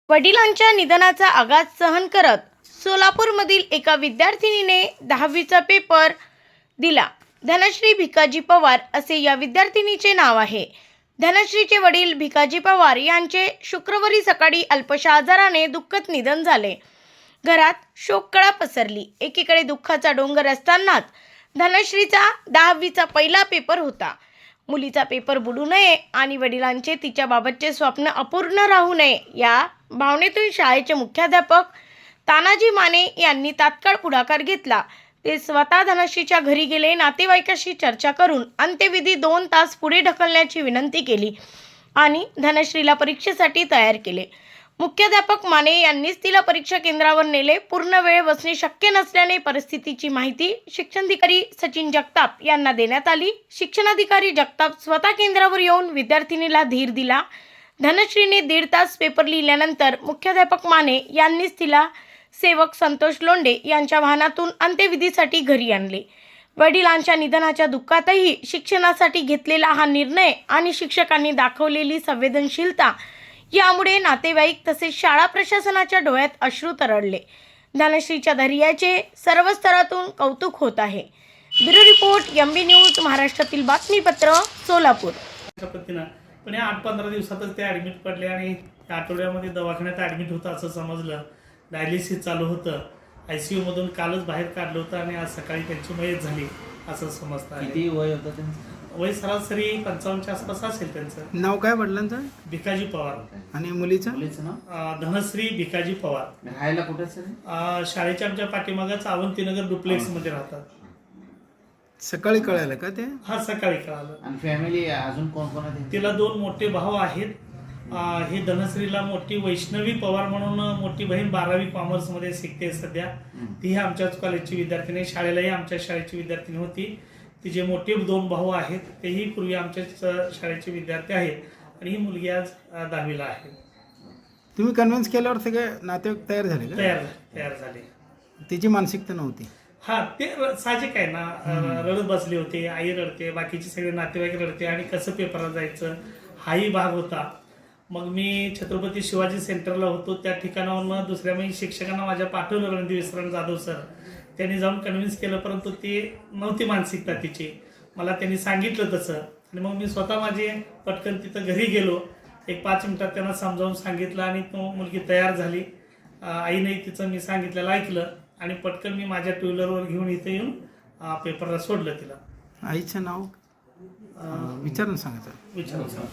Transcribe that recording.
वडिलांच्या निधनाचा आघात सहन करत सोलापूरमधील एका विद्यार्थिनीने 10वीचा पेपर दिला. धनश्री भिकाजी पवार असे या विद्यार्थिनीचे नाव आहे. धनश्रीचे वडील भिकाजी पवार यांचे शुक्रवारी सकाळी अल्पशा आजाराने दुःखद निधन झाले. घरात शोककळा पसरली. एकीकडे दुःखाचा डोंगर असतानाच धनश्रीचा 10वीचा पहिला पेपर होता. मुलीचा पेपर बुडू नये आणि वडिलांचे तिच्याबाबतचे स्वप्न अपूर्ण राहू नये या भावनेतून शाळेचे मुख्याध्यापक तानाजी माने यांनी तात्काळ पुढाकार घेतला. ते स्वतः धनश्रीच्या घरी गेले. नातेवाईकाशी चर्चा करून अंत्यविधी 2 तास पुढे ढकलण्याची विनंती केली आणि धनश्रीला परीक्षेसाठी तयार केले. मुख्याध्यापक माने यांनीच तिला परीक्षा केंद्रावर नेले. पूर्ण वेळ बसणे शक्य नसल्याने परिस्थितीची माहिती शिक्षणाधिकारी सचिन जगताप यांना देण्यात आली. शिक्षणाधिकारी जगताप स्वतः केंद्रावर येऊन विद्यार्थिनीला धीर दिला. धनश्रीने 1.5 तास पेपर लिहिल्यानंतर मुख्याध्यापक माने यांनीच तिला सेवक संतोष लोंढे यांच्या वाहनातून अंत्यविधीसाठी घरी आणले. वडिलांच्या निधनाच्या दुःखातही शिक्षणासाठी घेतलेला हा निर्णय आणि शिक्षकांनी दाखवलेली संवेदनशीलता यामुळे नातेवाईक तसेच शाळा प्रशासनाच्या डोळ्यात अश्रू तरळले. धनश्रीच्या धैर्याचे सर्व स्तरातून कौतुक होत आहे. ब्युरो रिपोर्ट MB न्यूज महाराष्ट्रातील बातमीपत्र सोलापूर. पण या 8-15 दिवसातच ते ॲडमिट पडले आणि आठवड्यामध्ये दवाखान्यात ॲडमिट होतं असं समजलं. डायलिसिस चालू होतं. ICU मधून कालच बाहेर काढलं होतं आणि आज सकाळी त्यांची मयत झाली असं समजतं. किती वय होतं त्यांचं? वय सरासरी 55च्या आसपास असेल. त्यांचं नाव काय वडिलांचं? भिकाजी पवार. आणि मुलीचं? मुलीचं नाव धनश्री भिकाजी पवार. राहायला कुठे सर? शाळेच्या आमच्या पाठीमागच अवंतीनगर डुप्लेक्स मध्ये राहतात. सकाळी कळालं का ते? हा सकाळी कळालं. आणि फॅमिली अजून कोण कोण आहे? तिला 2 मोठे भाऊ आहेत. हे धनश्रीला मोठी वैष्णवी पवार म्हणून मोठी बहीण 12वी कॉमर्समध्ये शिकते सध्या. ती आमच्याच कॉलेजची विद्यार्थिनी, शाळेलाही आमच्या शाळेची विद्यार्थिनी होती. तिचे मोठे 2 भाऊ आहेत, तेही पूर्वी आमच्याच शाळेचे विद्यार्थी आहेत आणि ही मुलगी आज 10वीला आहे. तुम्ही कन्व्हिन्स केल्यावर सगळे नातेवाईक तयार झाले का? तयार झाले. तिची मानसिकता नव्हती? हा, ते साहजिक आहे ना. रडत बसले होते, आई रडते, बाकीचे सगळे नातेवाईक रडते आणि कसं पेपरला जायचं हाही भाग होता. मग मी छत्रपती शिवाजी सेंटरला होतो. त्या ठिकाणावरून दुसऱ्या मी शिक्षकांना माझ्या पाठवलं, रणदीप विसरण जाधव सर. त्यांनी जाऊन कन्व्हिन्स केलं, परंतु ती नव्हती मानसिकता तिची. मला त्यांनी सांगितलं तसं आणि मग मी स्वतः माझे पटकन तिथं घरी गेलो. एक 5 मिनिटात त्यांना समजावून सांगितलं आणि तो मुलगी तयार झाली. आईने तिचं मी सांगितलेलं ऐकलं आणि पटकन मी माझ्या 2 व्हीलरवर घेऊन इथे येऊन पेपरला सोडलं तिला. आईचं नाव विचारून सांगायचं. विचारून सांग.